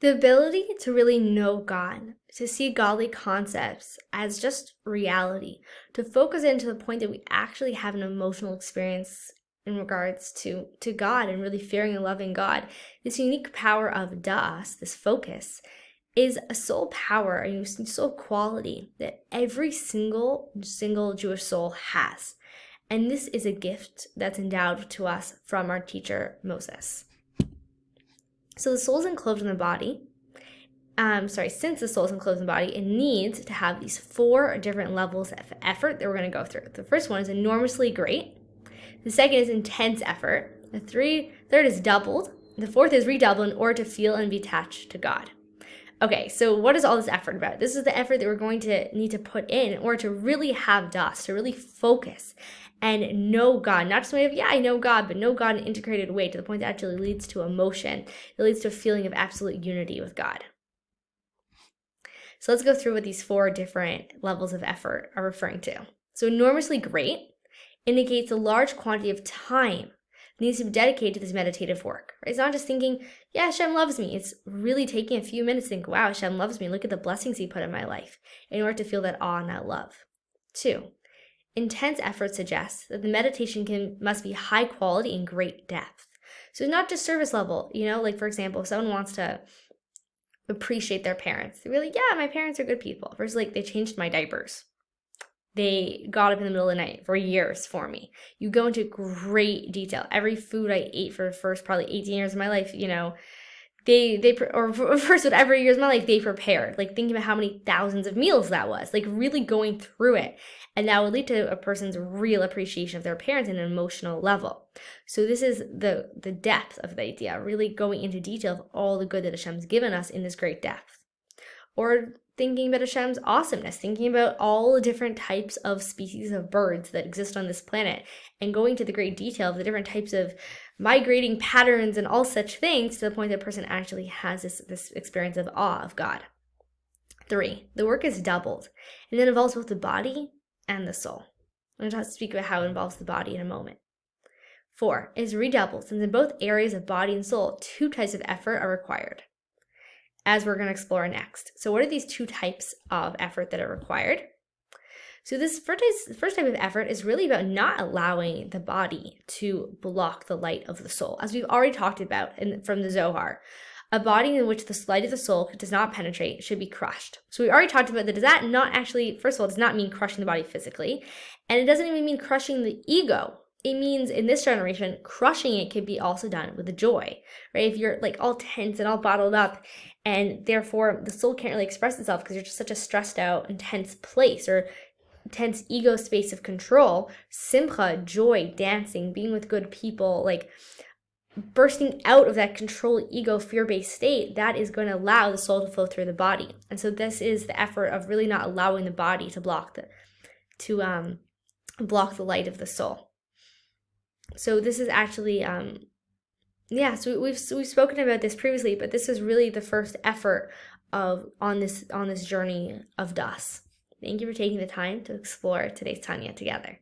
The ability to really know God, to see godly concepts as just reality, to focus in to the point that we actually have an emotional experience in regards to God and really fearing and loving God. This unique power of das, this focus, is a soul power, a soul quality that every single Jewish soul has. And this is a gift that's endowed to us from our teacher, Moses. So the soul is enclosed in the body. Since the soul is enclosed in the body, it needs to have these 4 different levels of effort that we're going to go through. The first one is enormously great. The second is intense effort. The third is doubled. The fourth is redoubled in order to feel and be attached to God. Okay, so what is all this effort about? This is the effort that we're going to need to put in order to really have das, to really focus and know God. Not just a way of, I know God, but know God in an integrated way to the point that actually leads to emotion. It leads to a feeling of absolute unity with God. So let's go through what these 4 different levels of effort are referring to. So enormously great indicates a large quantity of time needs to be dedicated to this meditative work. Right? It's not just thinking, Hashem loves me. It's really taking a few minutes to think, wow, Hashem loves me. Look at the blessings he put in my life in order to feel that awe and that love. 2, intense effort suggests that the meditation must be high quality and great depth. So it's not just surface level, like for example, if someone wants to appreciate their parents, they're really, my parents are good people. Versus like, they changed my diapers. They got up in the middle of the night for years for me. You go into great detail. Every food I ate for the first probably 18 years of my life, first whatever years of my life, they prepared. Like thinking about how many thousands of meals that was. Like really going through it. And that would lead to a person's real appreciation of their parents on an emotional level. So this is the depth of the idea, really going into detail of all the good that Hashem's given us in this great depth. Or thinking about Hashem's awesomeness, thinking about all the different types of species of birds that exist on this planet, and going to the great detail of the different types of migrating patterns and all such things to the point that a person actually has this experience of awe of God. 3, the work is doubled, and it involves both the body and the soul. I'm going to speak about how it involves the body in a moment. 4, it is redoubled, since in both areas of body and soul, 2 types of effort are required, as we're going to explore next. So what are these 2 types of effort that are required? So this first type of effort is really about not allowing the body to block the light of the soul. As we've already talked about from the Zohar, a body in which the light of the soul does not penetrate should be crushed. So we already talked about that. Does that not actually, first of all, does not mean crushing the body physically. And it doesn't even mean crushing the ego. It means in this generation, crushing it can be also done with the joy, right? If you're like all tense and all bottled up, and therefore the soul can't really express itself because you're just such a stressed out, intense place or intense ego space of control, simcha, joy, dancing, being with good people, like bursting out of that control, ego, fear-based state, that is going to allow the soul to flow through the body. And so this is the effort of really not allowing the body to block the light of the soul. So this is actually, so we've spoken about this previously, but this is really the first effort on this journey of das. Thank you for taking the time to explore today's Tanya together.